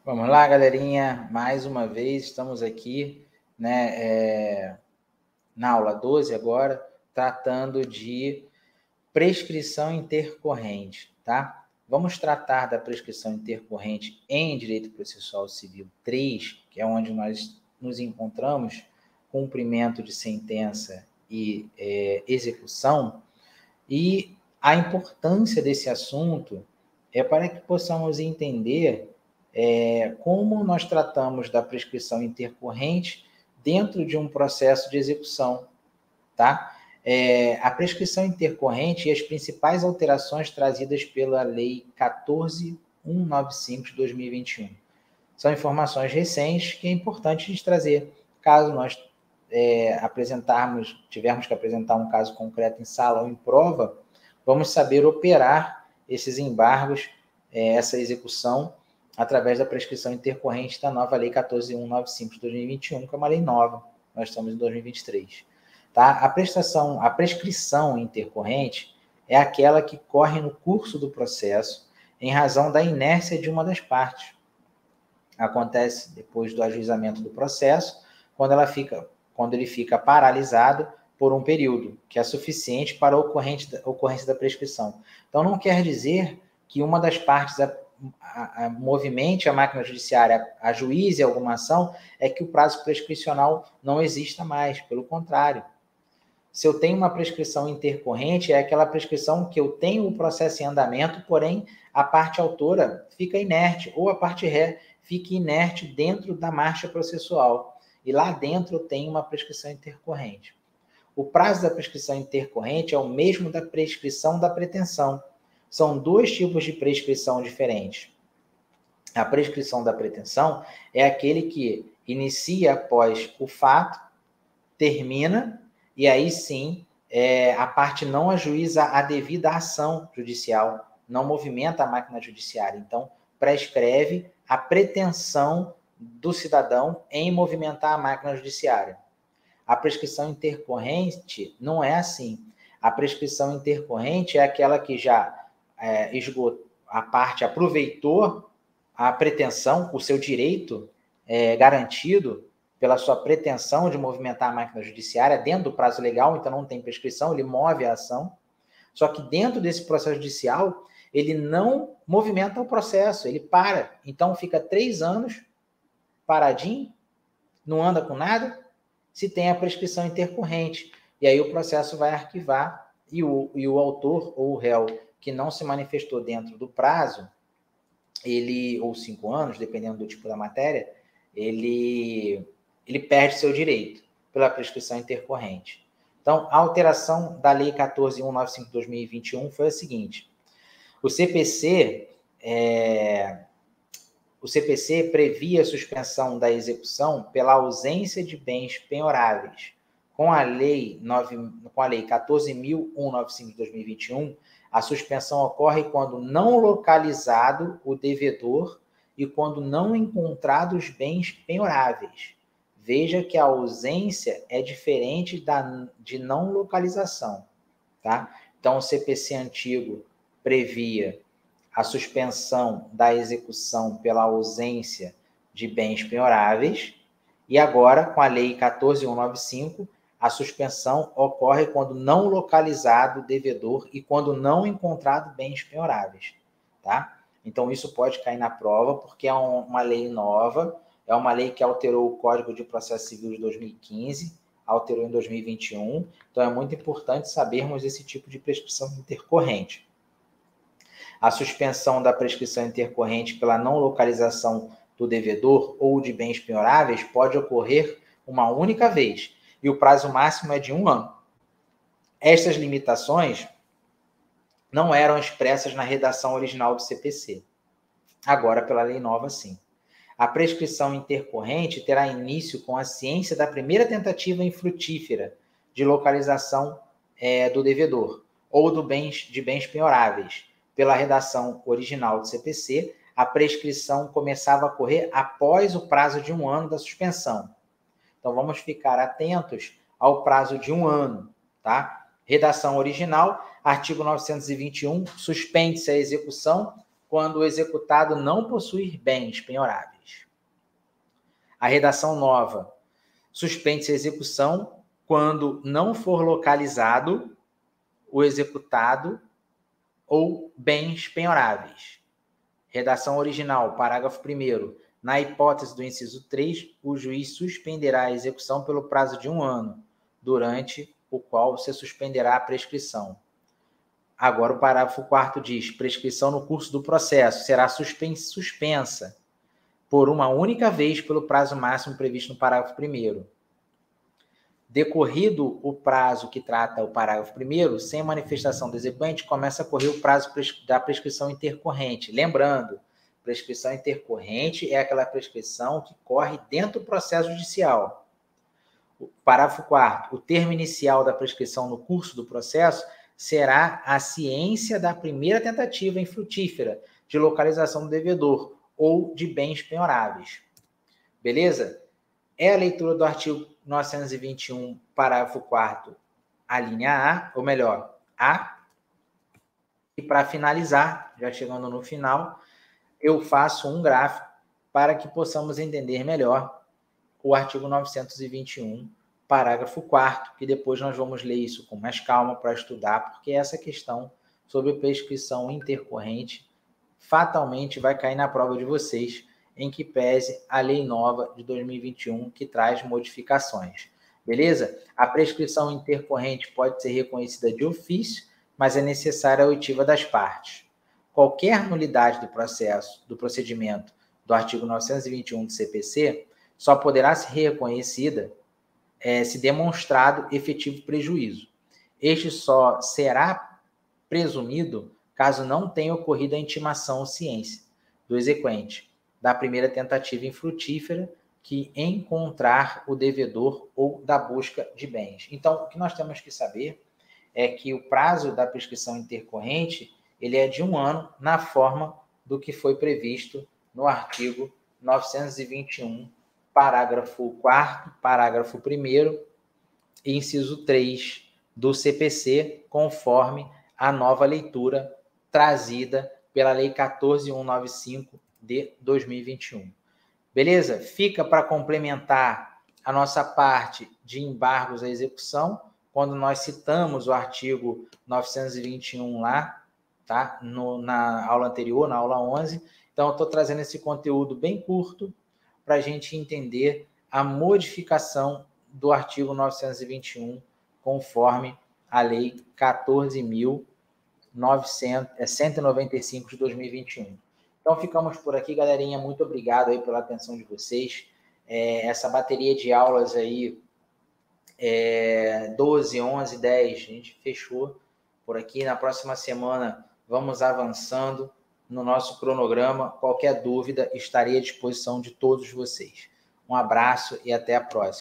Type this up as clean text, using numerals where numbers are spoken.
Vamos lá, galerinha. Mais uma vez estamos aqui, na aula 12 agora, tratando de prescrição intercorrente, tá? Vamos tratar da prescrição intercorrente em Direito Processual Civil 3, que é onde nós nos encontramos, cumprimento de sentença e execução, e a importância desse assunto é para que possamos entender como nós tratamos da prescrição intercorrente dentro de um processo de execução, tá? A prescrição intercorrente e as principais alterações trazidas pela Lei 14.195 de 2021. São informações recentes que é importante a gente trazer. Caso nós tivermos que apresentar um caso concreto em sala ou em prova, vamos saber operar esses embargos, essa execução, através da prescrição intercorrente da nova Lei 14.195 de 2021, que é uma lei nova. Nós estamos em 2023. Tá? A prescrição intercorrente é aquela que corre no curso do processo em razão da inércia de uma das partes. Acontece depois do ajuizamento do processo, quando ele fica paralisado por um período, que é suficiente para a ocorrência da prescrição. Então, não quer dizer que uma das partes movimente a máquina judiciária, ajuize alguma ação, é que o prazo prescricional não exista mais, pelo contrário. Se eu tenho uma prescrição intercorrente, é aquela prescrição que eu tenho o processo em andamento, porém a parte autora fica inerte, ou a parte ré fica inerte dentro da marcha processual. E lá dentro eu tenho uma prescrição intercorrente. O prazo da prescrição intercorrente é o mesmo da prescrição da pretensão. São dois tipos de prescrição diferentes. A prescrição da pretensão é aquele que inicia após o fato, termina, e aí sim a parte não ajuiza a devida ação judicial, não movimenta a máquina judiciária. Então, prescreve a pretensão do cidadão em movimentar a máquina judiciária. A prescrição intercorrente não é assim. A prescrição intercorrente é aquela que já esgotou, a parte aproveitou a pretensão, o seu direito garantido pela sua pretensão de movimentar a máquina judiciária dentro do prazo legal, então não tem prescrição, ele move a ação. Só que dentro desse processo judicial, ele não movimenta o processo, ele para. Então fica 3 anos paradinho, não anda com nada, se tem a prescrição intercorrente. E aí o processo vai arquivar e o autor ou o réu que não se manifestou dentro do prazo, ou 5 anos, dependendo do tipo da matéria, ele perde seu direito pela prescrição intercorrente. Então, a alteração da Lei 14.195 de 2021 foi a seguinte: o CPC previa a suspensão da execução pela ausência de bens penhoráveis. Com a Lei 14.195 de 2021, a suspensão ocorre quando não localizado o devedor e quando não encontrados bens penhoráveis. Veja que a ausência é diferente de não localização, tá? Então, o CPC antigo previa a suspensão da execução pela ausência de bens penhoráveis, e agora, com a Lei 14.195, a suspensão ocorre quando não localizado o devedor e quando não encontrado bens penhoráveis, tá? Então, isso pode cair na prova, porque é uma lei nova, é uma lei que alterou o Código de Processo Civil de 2015, alterou em 2021, então é muito importante sabermos esse tipo de prescrição intercorrente. A suspensão da prescrição intercorrente pela não localização do devedor ou de bens penhoráveis pode ocorrer uma única vez, e o prazo máximo é de 1 ano. Estas limitações não eram expressas na redação original do CPC. Agora, pela lei nova, sim. A prescrição intercorrente terá início com a ciência da primeira tentativa infrutífera de localização do devedor ou de bens penhoráveis. Pela redação original do CPC, a prescrição começava a correr após o prazo de 1 ano da suspensão. Então, vamos ficar atentos ao prazo de 1 ano, tá? Redação original, artigo 921, suspende-se a execução quando o executado não possuir bens penhoráveis. A redação nova: suspende-se a execução quando não for localizado o executado ou bens penhoráveis. Redação original, parágrafo 1º. Na hipótese do inciso 3, o juiz suspenderá a execução pelo prazo de 1 ano, durante o qual se suspenderá a prescrição. Agora o parágrafo 4º diz: prescrição no curso do processo será suspensa por uma única vez pelo prazo máximo previsto no parágrafo 1º. Decorrido o prazo que trata o parágrafo 1º, sem manifestação do exequente, começa a correr o prazo da prescrição intercorrente. Lembrando, prescrição intercorrente é aquela prescrição que corre dentro do processo judicial. O parágrafo 4º, o termo inicial da prescrição no curso do processo será a ciência da primeira tentativa infrutífera de localização do devedor ou de bens penhoráveis. Beleza? É a leitura do artigo 921, parágrafo 4º, a linha A, ou melhor, A. E para finalizar, já chegando no final, eu faço um gráfico para que possamos entender melhor o artigo 921, parágrafo 4º, que depois nós vamos ler isso com mais calma para estudar, porque essa questão sobre prescrição intercorrente fatalmente vai cair na prova de vocês, em que pese a lei nova de 2021, que traz modificações. Beleza? A prescrição intercorrente pode ser reconhecida de ofício, mas é necessária a oitiva das partes. Qualquer nulidade do processo, do procedimento do artigo 921 do CPC, só poderá ser reconhecida se demonstrado efetivo prejuízo. Este só será presumido caso não tenha ocorrido a intimação ou ciência do exequente da primeira tentativa infrutífera que encontrar o devedor ou da busca de bens. Então, o que nós temos que saber é que o prazo da prescrição intercorrente ele é de 1 ano, na forma do que foi previsto no artigo 921, parágrafo 4º, parágrafo 1º e inciso 3 do CPC, conforme a nova leitura trazida pela Lei 14.195 de 2021. Beleza? Fica para complementar a nossa parte de embargos à execução, quando nós citamos o artigo 921 lá, tá? Na aula anterior, na aula 11. Então, eu estou trazendo esse conteúdo bem curto para a gente entender a modificação do artigo 921, conforme a Lei 14.195 de 2021. Então, ficamos por aqui, galerinha. Muito obrigado aí pela atenção de vocês. Essa bateria de aulas aí, 12, 11, 10, a gente fechou por aqui. Na próxima semana, vamos avançando no nosso cronograma. Qualquer dúvida, estarei à disposição de todos vocês. Um abraço e até a próxima.